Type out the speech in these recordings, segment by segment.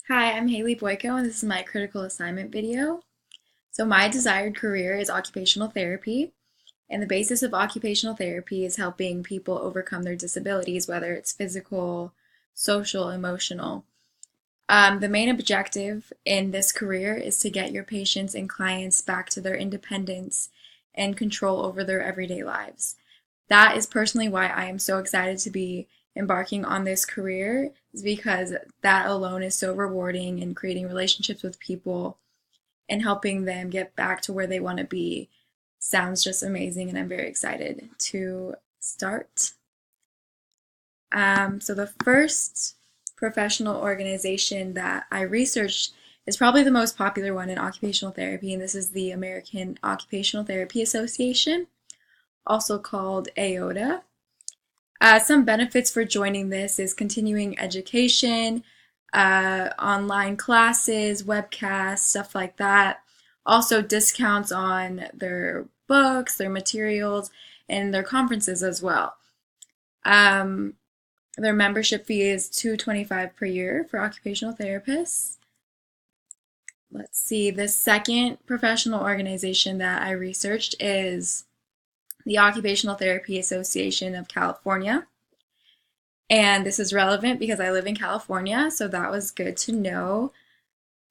Hi, I'm Haley Boyko, and this is my critical assignment video. So my desired career is occupational therapy, and the basis of occupational therapy is helping people overcome their disabilities, whether it's physical, social, emotional. The main objective in this career is to get your patients and clients back to their independence and control over their everyday lives. That is personally why I am so excited to be embarking on this career, is because that alone is so rewarding, and creating relationships with people and helping them get back to where they want to be sounds just amazing, and I'm very excited to start. So the first professional organization that I researched is probably the most popular one in occupational therapy, and this is the American Occupational Therapy Association, also called AOTA. Some benefits for joining this is continuing education, online classes, webcasts, stuff like that. Also, discounts on their books, their materials, and their conferences as well. Um, their membership fee is $225 per year for occupational therapists. Let's see, the second professional organization that I researched is the Occupational Therapy Association of California. And this is relevant because I live in California, so that was good to know.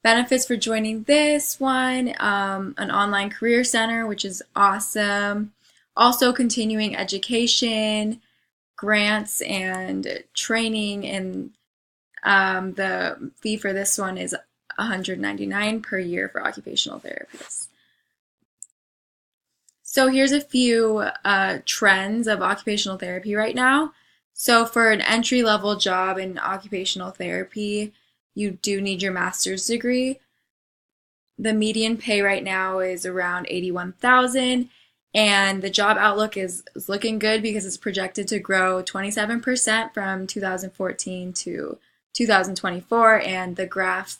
Benefits for joining this one, an online career center, which is awesome. Also, continuing education, grants, and training. And the fee for this one is $199 per year for occupational therapists. So here's a few trends of occupational therapy right now. So for an entry-level job in occupational therapy, you do need your master's degree. The median pay right now is around 81,000, and the job outlook is looking good because it's projected to grow 27% from 2014 to 2024, and the graph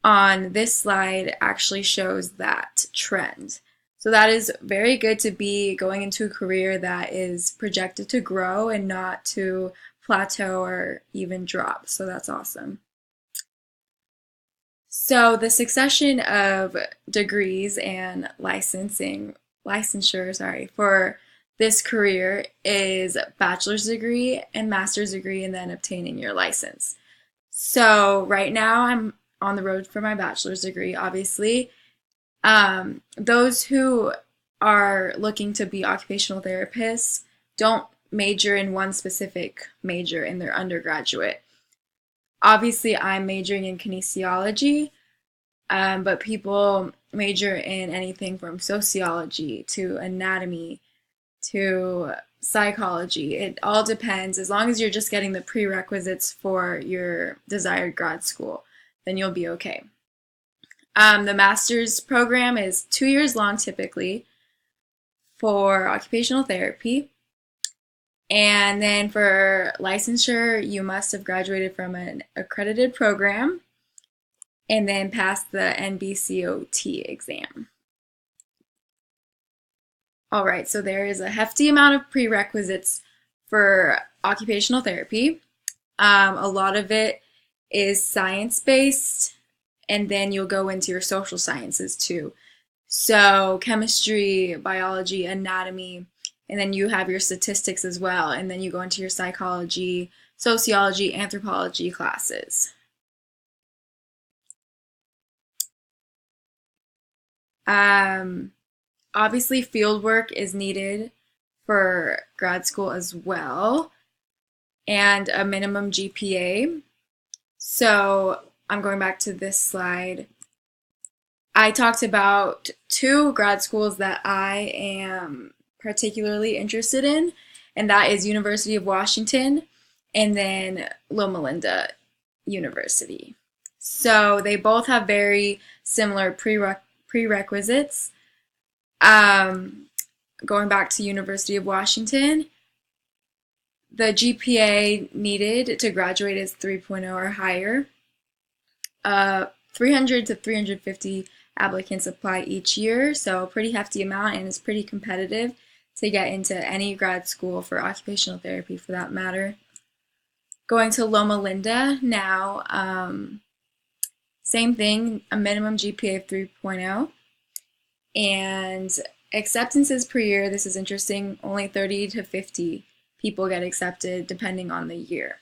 on this slide actually shows that trend. So that is very good to be going into a career that is projected to grow and not to plateau or even drop. So that's awesome. So the succession of degrees and licensure, for this career is bachelor's degree and master's degree, and then obtaining your license. So right now I'm on the road for my bachelor's degree, obviously. Those who are looking to be occupational therapists don't major in one specific major in their undergraduate. Obviously, I'm majoring in kinesiology, but people major in anything from sociology to anatomy to psychology. It all depends. As long as you're just getting the prerequisites for your desired grad school, then you'll be okay. The master's program is 2 years long typically for occupational therapy. And then for licensure, you must have graduated from an accredited program and then passed the NBCOT exam. All right, so there is a hefty amount of prerequisites for occupational therapy. A lot of it is science-based, and then you'll go into your social sciences too. So chemistry, biology, anatomy, and then you have your statistics as well, and then you go into your psychology, sociology, anthropology classes. Obviously, field work is needed for grad school as well, and a minimum GPA. So I'm going back to this slide. I talked about two grad schools that I am particularly interested in, and that is University of Washington and then Loma Linda University. So they both have very similar prerequisites. Going back to University of Washington, the GPA needed to graduate is 3.0 or higher. 300 to 350 applicants apply each year, so a pretty hefty amount, and it's pretty competitive to get into any grad school for occupational therapy for that matter. Going to Loma Linda now, Same thing, a minimum GPA of 3.0. And acceptances per year, this is interesting, only 30 to 50 people get accepted depending on the year.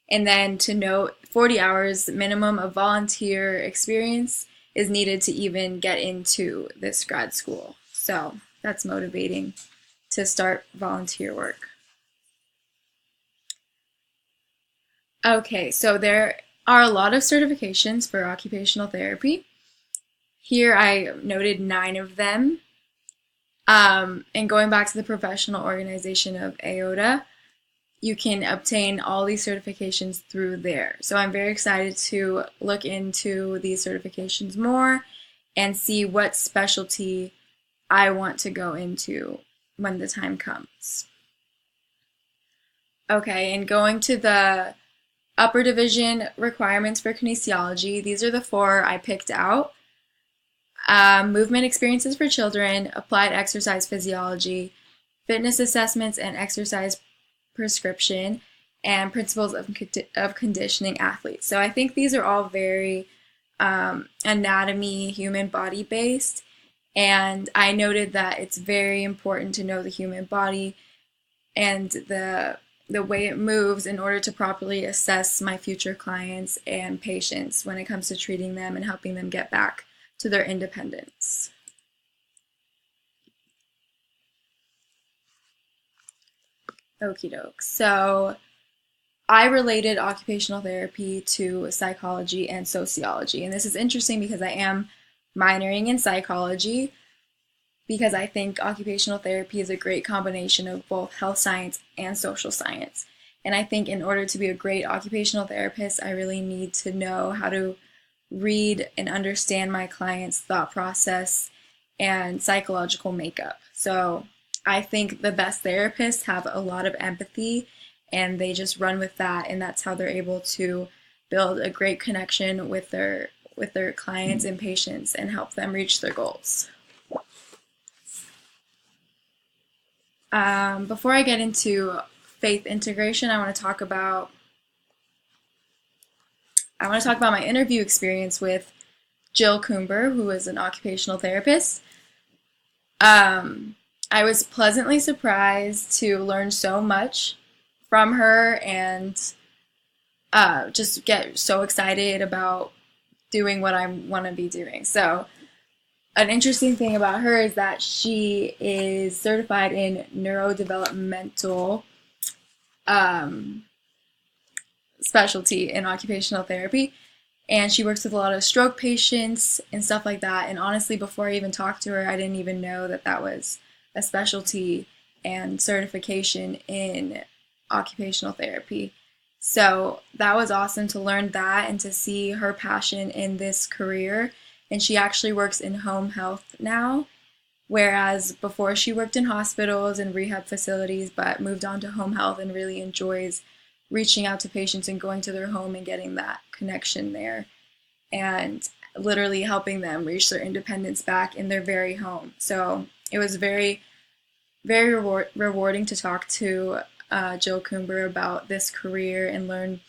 And then to note, 40 hours minimum of volunteer experience is needed to even get into this grad school. So that's motivating to start volunteer work. Okay, so there are a lot of certifications for occupational therapy. Here I noted 9 of them. And going back to the professional organization of AOTA, you can obtain all these certifications through there. So I'm very excited to look into these certifications more and see what specialty I want to go into when the time comes. Okay, and going to the upper division requirements for kinesiology, these are the 4 I picked out. Movement experiences for children, applied exercise physiology, fitness assessments and exercise prescription, and principles of conditioning athletes. So I think these are all very anatomy, human body based, and I noted that it's very important to know the human body and the way it moves in order to properly assess my future clients and patients when it comes to treating them and helping them get back to their independence. Okie doke. So I related occupational therapy to psychology and sociology. And this is interesting because I am minoring in psychology because I think occupational therapy is a great combination of both health science and social science. And I think in order to be a great occupational therapist, I really need to know how to read and understand my client's thought process and psychological makeup. So I think the best therapists have a lot of empathy and they just run with that, and that's how they're able to build a great connection with their clients and patients and help them reach their goals. Before I get into faith integration, I want to talk about my interview experience with Jill Coomber, who is an occupational therapist. I was pleasantly surprised to learn so much from her and just get so excited about doing what I want to be doing. So an interesting thing about her is that she is certified in neurodevelopmental specialty in occupational therapy, and she works with a lot of stroke patients and stuff like that. And honestly, before I even talked to her, I didn't even know that that was a specialty and certification in occupational therapy. So that was awesome to learn that and to see her passion in this career. And she actually works in home health now, whereas before she worked in hospitals and rehab facilities, but moved on to home health and really enjoys reaching out to patients and going to their home and getting that connection there and literally helping them reach their independence back in their very home. So it was very, very rewarding to talk to Jill Coomber about this career and learn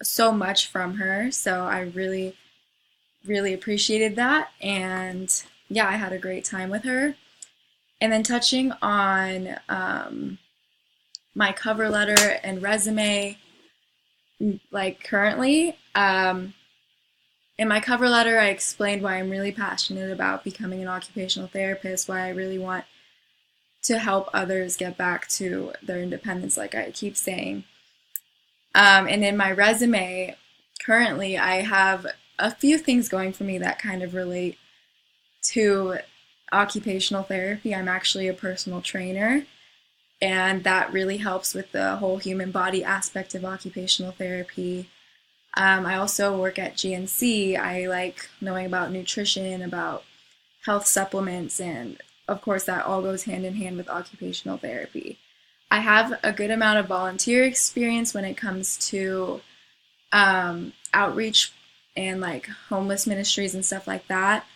so much from her. So I really, really appreciated that. And yeah, I had a great time with her. And then touching on my cover letter and resume, like currently, in my cover letter, I explained why I'm really passionate about becoming an occupational therapist, why I really want to help others get back to their independence, like I keep saying. And in my resume, currently, I have a few things going for me that kind of relate to occupational therapy. I'm actually a personal trainer, and that really helps with the whole human body aspect of occupational therapy. I also work at GNC. I like knowing about nutrition, about health supplements, and of course that all goes hand in hand with occupational therapy. I have a good amount of volunteer experience when it comes to outreach and like homeless ministries and stuff like that.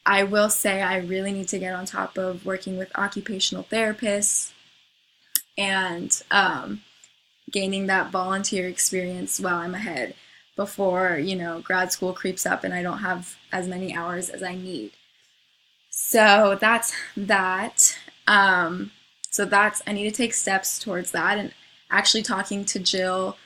I will say I really need to get on top of working with occupational therapists and gaining that volunteer experience while I'm ahead. before, grad school creeps up and I don't have as many hours as I need. So that's that. I need to take steps towards that. And actually talking to Jill,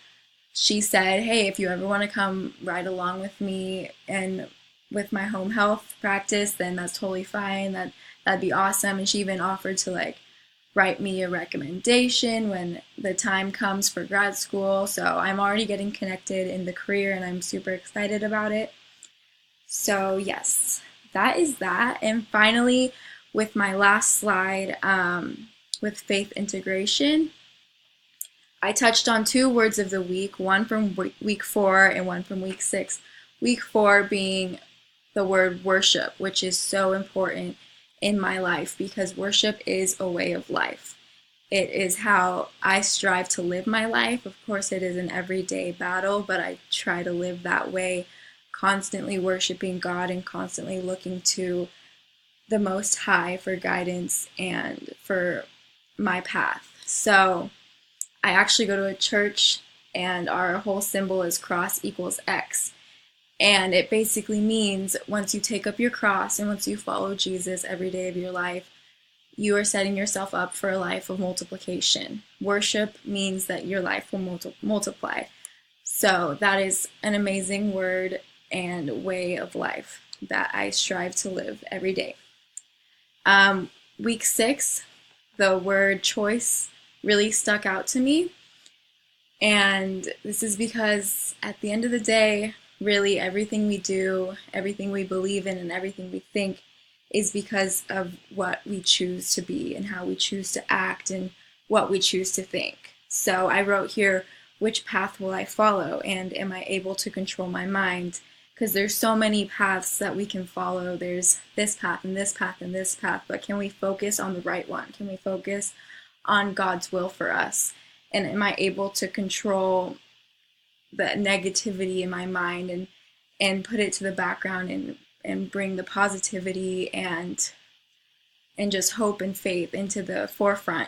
she said, hey, if you ever want to come ride along with me and with my home health practice, then that's totally fine. That'd be awesome. And she even offered to like write me a recommendation when the time comes for grad school. So I'm already getting connected in the career and I'm super excited about it. So yes, that is that. And finally, with my last slide, with faith integration, I touched on 2 words of the week, one from week 4 and one from week 6. Week 4 being the word worship, which is so important in my life because worship is a way of life. It is how I strive to live my life. Of course, it is an everyday battle, but I try to live that way, constantly worshiping God and constantly looking to the Most High for guidance and for my path. So I actually go to a church and our whole symbol is cross equals X. And it basically means once you take up your cross and once you follow Jesus every day of your life, you are setting yourself up for a life of multiplication. Worship means that your life will multiply. So that is an amazing word and way of life that I strive to live every day. Week 6, the word choice really stuck out to me. And this is because at the end of the day, really everything we do, everything we believe in, and everything we think is because of what we choose to be and how we choose to act and what we choose to think. So I wrote here, which path will I follow? And am I able to control my mind? Because there's so many paths that we can follow. There's this path and this path and this path, but can we focus on the right one? Can we focus on God's will for us? And am I able to control the negativity in my mind and put it to the background and bring the positivity and just hope and faith into the forefront,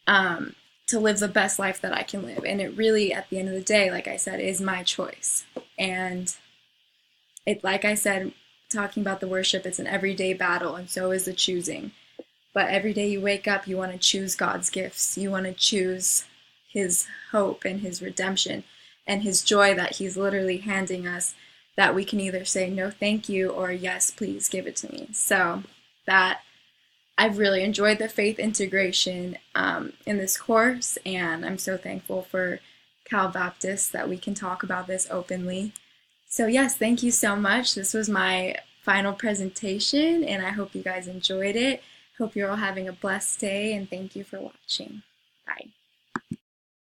to live the best life that I can live. And it really, at the end of the day, like I said, is my choice. And it, like I said, talking about the worship, it's an everyday battle, and so is the choosing. But every day you wake up, you want to choose God's gifts. You want to choose his hope and his redemption and his joy that he's literally handing us, that we can either say no thank you or yes please give it to me. So that I've really enjoyed the faith integration in this course, and I'm so thankful for Cal Baptist that we can talk about this openly. So yes, thank you so much. This was my final presentation and I hope you guys enjoyed it. Hope you're all having a blessed day and thank you for watching. Bye.